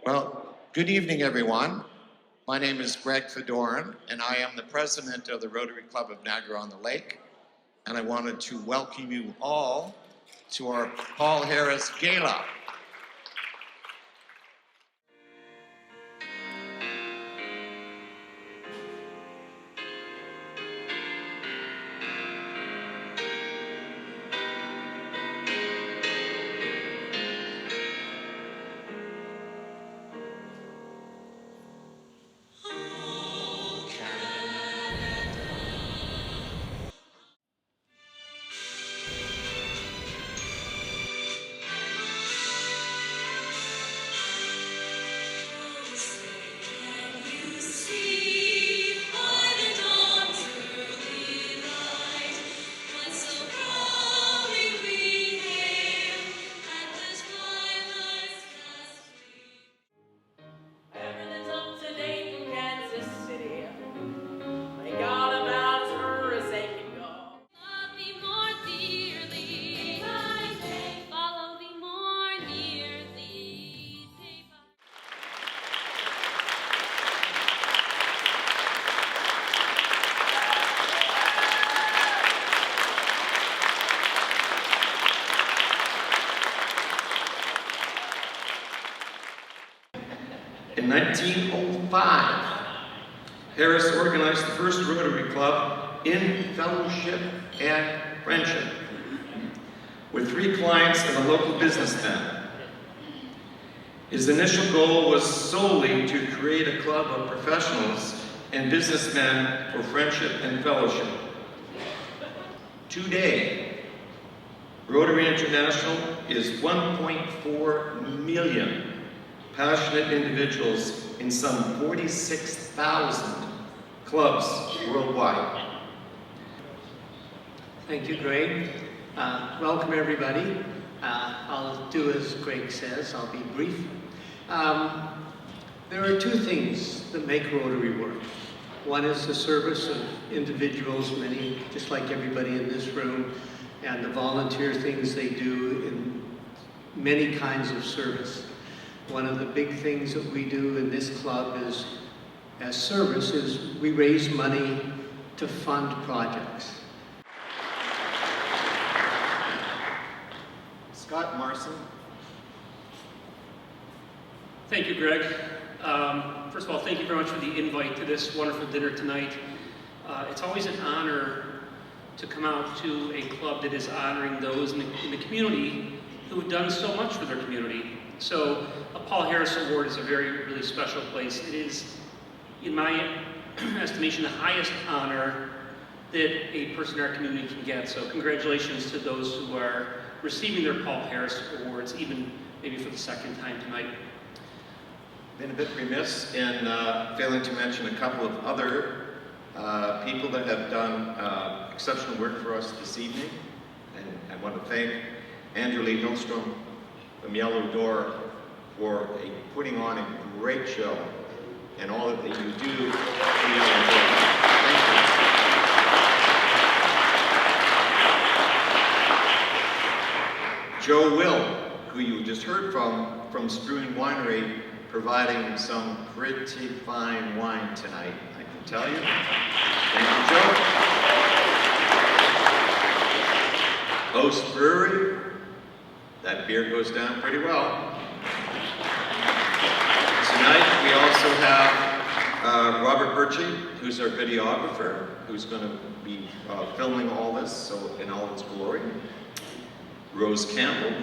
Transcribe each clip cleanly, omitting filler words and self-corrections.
Well, good evening, everyone. My name is Greg Fedoran, and I am the president of the Rotary Club of Niagara-on-the-Lake. And I wanted to welcome you all to our Paul Harris Gala. In 1905, Harris organized the first Rotary Club in fellowship and friendship with 3 clients and a local businessman. His initial goal was solely to create a club of professionals and businessmen for friendship and fellowship. Today, Rotary International is 1.4 million passionate individuals in some 46,000 clubs worldwide. Thank you, Greg. Welcome, everybody. I'll do as Greg says. I'll be brief. There are 2 things that make Rotary work. One is the service of individuals, many, just like everybody in this room, and the volunteer things they do in many kinds of service. One of the big things that we do in this club is, as service, is we raise money to fund projects. Scott Marson. Thank you, Greg. First of all, thank you very much for the invite to this wonderful dinner tonight. It's always an honor to come out to a club that is honoring those in the community who have done so much for their community. So a Paul Harris Award is a really special place. It is, in my estimation, the highest honor that a person in our community can get. So congratulations to those who are receiving their Paul Harris Awards, even maybe for the 2nd time tonight. Been a bit remiss in failing to mention a couple of other people that have done exceptional work for us this evening. And I want to thank Andrew Lee Hillstrom from Yellow Door for putting on a great show and all that you do for Yellow Door. Thank you. Joe Will, who you just heard from Spruan Winery, providing some pretty fine wine tonight, I can tell you. Thank you, Joe. Host Brewery, that beer goes down pretty well. Tonight we also have Robert Birchie, who's our videographer, who's going to be filming all this, so in all its glory. Rose Campbell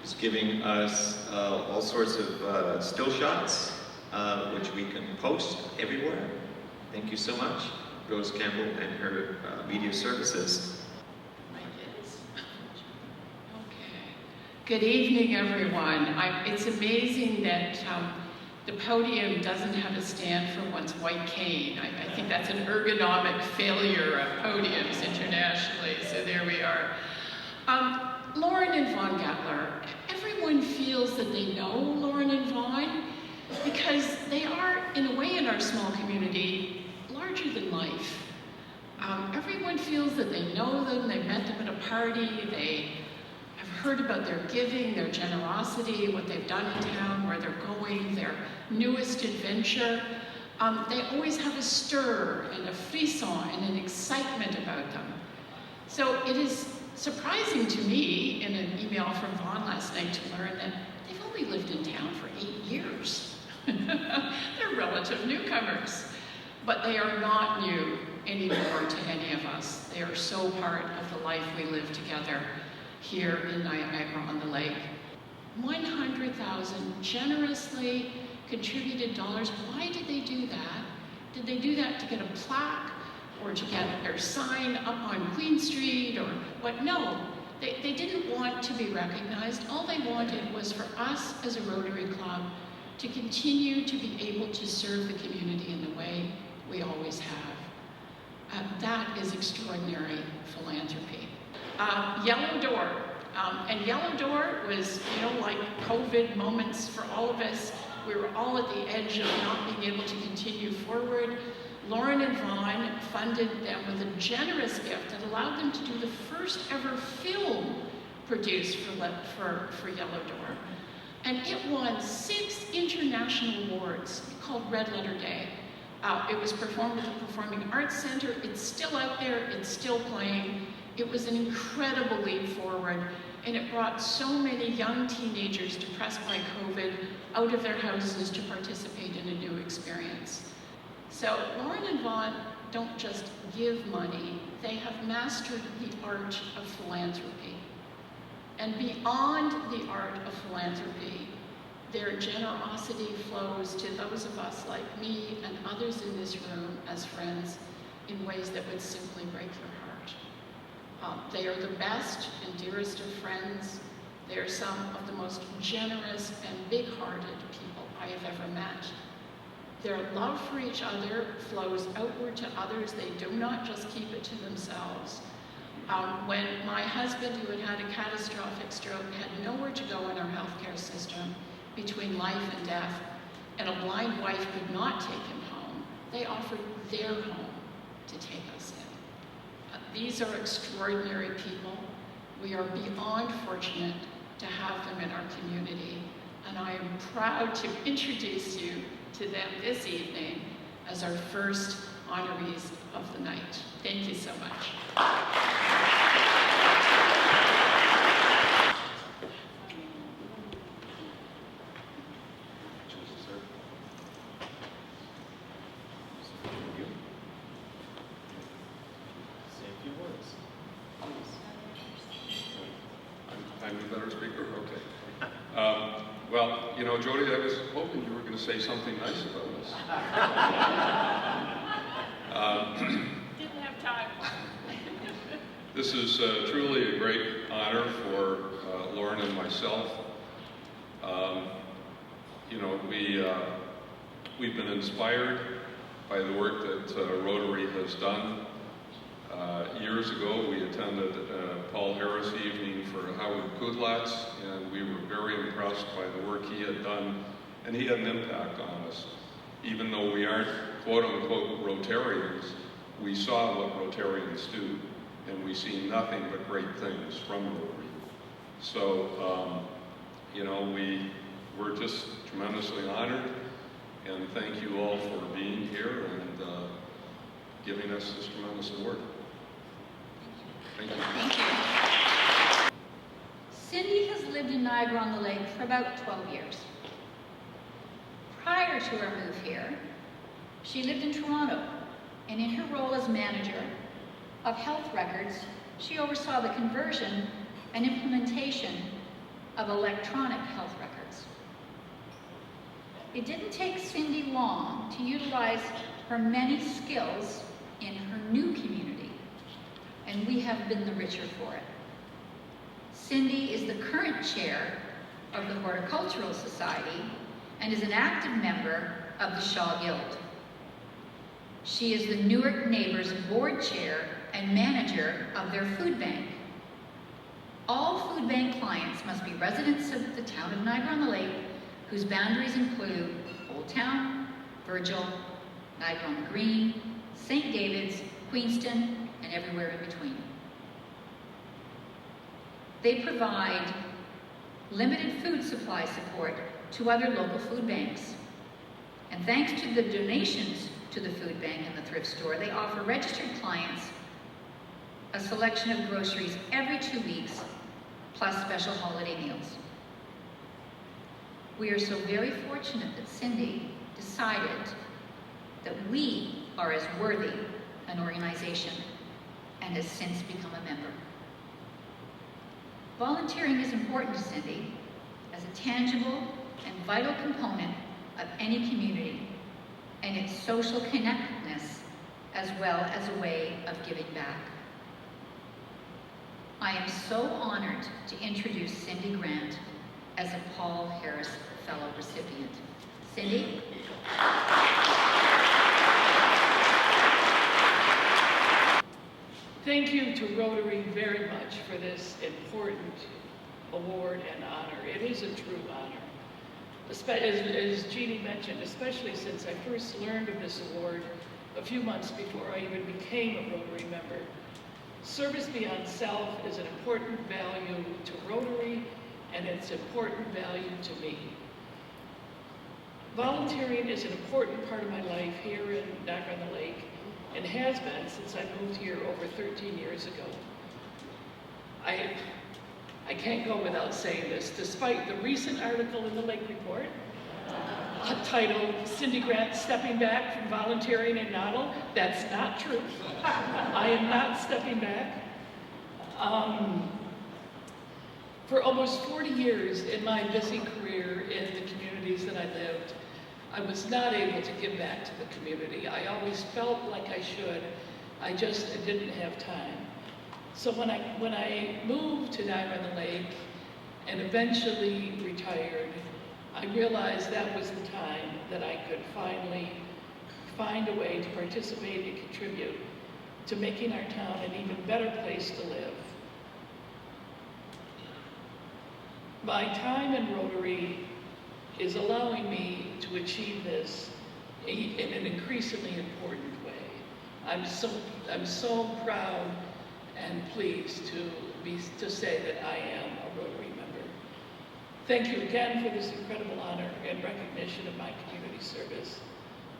is giving us all sorts of still shots, which we can post everywhere. Thank you so much, Rose Campbell and her media services. Good evening, everyone. It's amazing that the podium doesn't have a stand for one's white cane. I think that's an ergonomic failure of podiums internationally, so there we are. Lauren and Vaughn Gatler, everyone feels that they know Lauren and Vaughn because they are, in a way in our small community, larger than life. Everyone feels that they know them, they met them at a party, they have heard about their giving, their generosity, what they've done in town, where they're going, their newest adventure. They always have a stir and a frisson and an excitement about them. So it is surprising to me in an email from Vaughn last night to learn that they've only lived in town for 8 years. They're relative newcomers, but they are not new anymore to any of us. They are so part of the life we live together here in Niagara-on-the-Lake. 100,000 generously contributed dollars. Why did they do that? Did they do that to get a plaque or to get their sign up on Queen Street or what? No, they didn't want to be recognized. All they wanted was for us as a Rotary Club to continue to be able to serve the community in the way we always have. That is extraordinary philanthropy. Yellow Door. And Yellow Door was, like COVID moments for all of us. We were all at the edge of not being able to continue forward. Lauren and Vaughn funded them with a generous gift that allowed them to do the first ever film produced for Yellow Door. And it won 6 international awards called Red Letter Day. It was performed at the Performing Arts Center. It's still out there, it's still playing. It was an incredible leap forward, and it brought so many young teenagers depressed by COVID out of their houses to participate in a new experience. So Lauren and Vaughn don't just give money, they have mastered the art of philanthropy. And beyond the art of philanthropy, their generosity flows to those of us like me and others in this room as friends in ways that would simply break your heart. They are the best and dearest of friends. They are some of the most generous and big-hearted people I have ever met. Their love for each other flows outward to others. They do not just keep it to themselves. When my husband, who had a catastrophic stroke, had nowhere to go in our healthcare system between life and death, and a blind wife could not take him home, they offered their home to take us in. These are extraordinary people. We are beyond fortunate to have them in our community, and I am proud to introduce you to them this evening as our first honorees of the night. Thank you so much. I'm the better speaker? Okay. Well, Jody, I was hoping you were going to say something nice about us. Didn't have time. This is truly a great honor for Lauren and myself. We've been inspired by the work that Rotary has done. Years ago, we attended Paul Harris evening for Howard Kudlatz, and we were very impressed by the work he had done, and he had an impact on us. Even though we aren't quote-unquote Rotarians, we saw what Rotarians do, and we see nothing but great things from Rotary. So, we're just tremendously honored, and thank you all for being here and giving us this tremendous award. Thank you. Thank you. Cindy has lived in Niagara-on-the-Lake for about 12 years. Prior to her move here, she lived in Toronto, and in her role as manager of health records, she oversaw the conversion and implementation of electronic health records. It didn't take Cindy long to utilize her many skills in her new community, and we have been the richer for it. Cindy is the current chair of the Horticultural Society and is an active member of the Shaw Guild. She is the Newark Neighbors board chair and manager of their food bank. All food bank clients must be residents of the town of Niagara-on-the-Lake, whose boundaries include Old Town, Virgil, Niagara-on-the-Green, St. David's, Queenston, and everywhere in between. they provide limited food supply support to other local food banks. And thanks to the donations to the food bank and the thrift store, they offer registered clients a selection of groceries every 2 weeks, plus special holiday meals. We are so very fortunate that Cindy decided that we are as worthy an organization and has since become a member. Volunteering is important to Cindy as a tangible and vital component of any community and its social connectedness, as well as a way of giving back. I am so honored to introduce Cindy Grant as a Paul Harris Fellow recipient. Cindy? Thank you to Rotary very much for this important award and honor. It is a true honor. As Jeannie mentioned, especially since I first learned of this award a few months before I even became a Rotary member. Service beyond self is an important value to Rotary, and it's important value to me. Volunteering is an important part of my life here in Knock-on-the-Lake, and has been since I moved here over 13 years ago. I can't go without saying this. Despite the recent article in the Lake Report titled "Cindy Grant Stepping Back from Volunteering in Noddle," that's not true. I am not stepping back. For almost 40 years in my busy career in the communities that I lived, I was not able to give back to the community. I always felt like I should. I just didn't have time. So when I moved to Knock-on-the-Lake and eventually retired, I realized that was the time that I could finally find a way to participate and contribute to making our town an even better place to live. My time in Rotary is allowing me to achieve this in an increasingly important way. I'm so proud and pleased to say that I am a Rotary member. Thank you again for this incredible honor and recognition of my community service.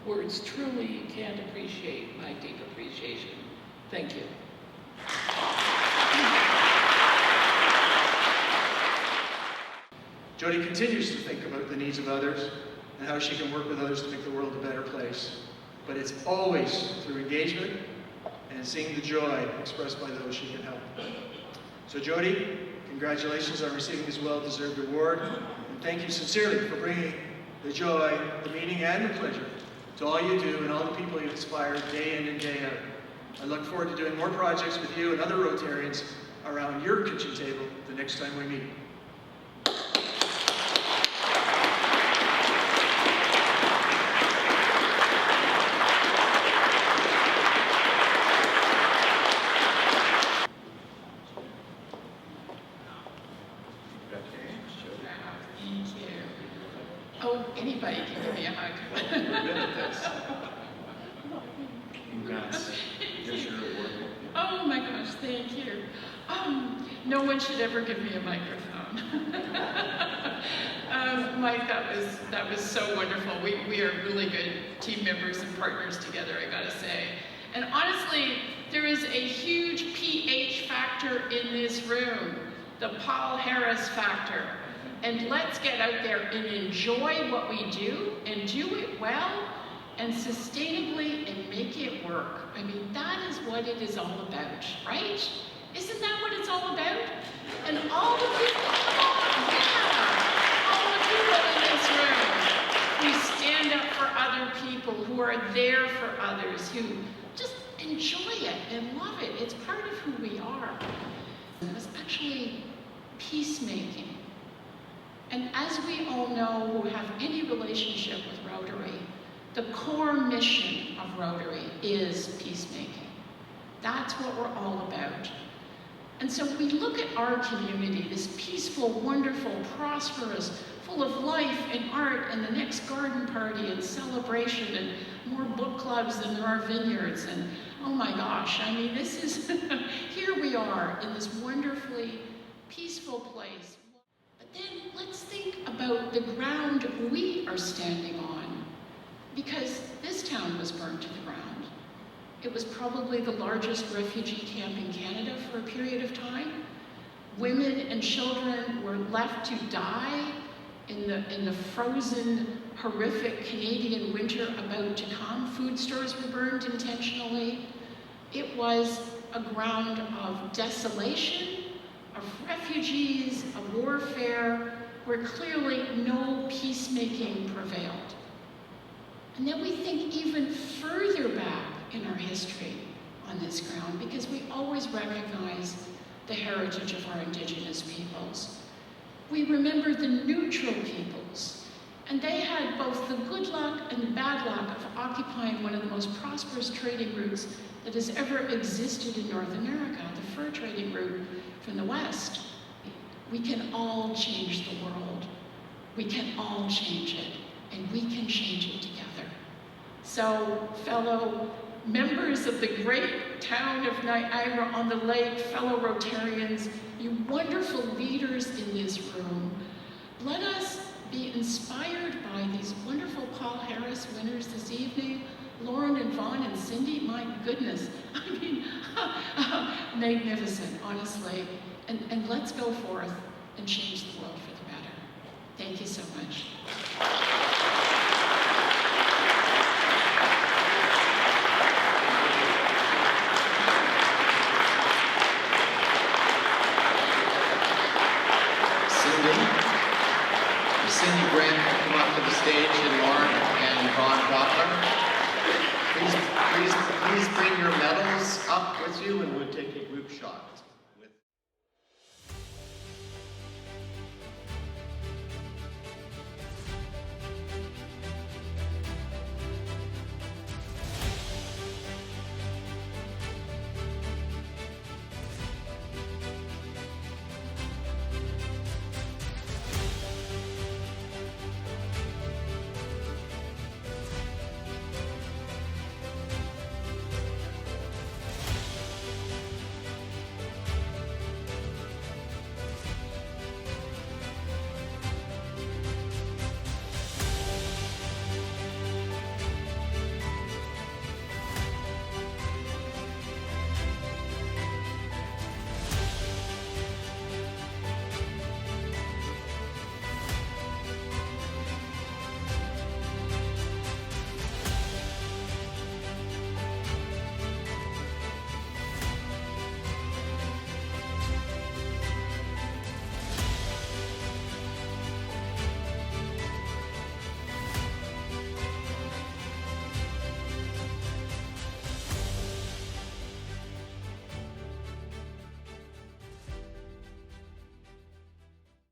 Words truly can't appreciate my deep appreciation. Thank you. Jody continues to think about the needs of others and how she can work with others to make the world a better place. But it's always through engagement and seeing the joy expressed by those she can help. So Jody, congratulations on receiving this well-deserved award, and thank you sincerely for bringing the joy, the meaning, and the pleasure to all you do and all the people you inspire day in and day out. I look forward to doing more projects with you and other Rotarians around your kitchen table the next time we meet. Oh, anybody can give me a hug. We're good at this. Congrats. Here's your award. Oh my gosh, thank you. No one should ever give me a microphone. Mike, that was so wonderful. We are really good team members and partners together, I gotta say. And honestly, there is a huge PH factor in this room, the Paul Harris factor. And let's get out there and enjoy what we do and do it well and sustainably and make it work. I mean, that is what it is all about, right? Isn't that what it's all about? And all the people, come on, yeah, all the people in this room, we stand up for other people who are there for others, who just enjoy it and love it. It's part of who we are. It's actually peacemaking. And as we all know who have any relationship with Rotary, the core mission of Rotary is peacemaking. That's what we're all about. And so we look at our community, this peaceful, wonderful, prosperous, full of life and art, and the next garden party and celebration and more book clubs than there are vineyards. And oh my gosh, I mean, this is, here we are in this wonderfully peaceful peaceful place. But then let's think about the ground we are standing on, because this town was burned to the ground. It was probably the largest refugee camp in Canada for a period of time. Women and children were left to die in the frozen, horrific Canadian winter about to come. Food stores were burned intentionally. It was a ground of desolation, of refugees, of warfare, where clearly no peacemaking prevailed. And then we think even further back in our history on this ground, because we always recognize the heritage of our Indigenous peoples. We remember the neutral peoples, and they had both the good luck and the bad luck of occupying one of the most prosperous trading routes that has ever existed in North America, the fur trading route from the West. We can all change the world. We can all change it, and we can change it together. So, fellow members of the great town of Niagara-on-the-Lake, fellow Rotarians, you wonderful leaders in this room, let us be inspired by these wonderful Paul Harris winners this evening, Lauren and Vaughn and Cindy. My goodness, I mean, magnificent, honestly. And let's go forth and change the world for the better. Thank you so much. Cindy Grant will come up to the stage, and Lauren and Vaughn Doppler. Please bring your medals up with you, and we'll take a group shot.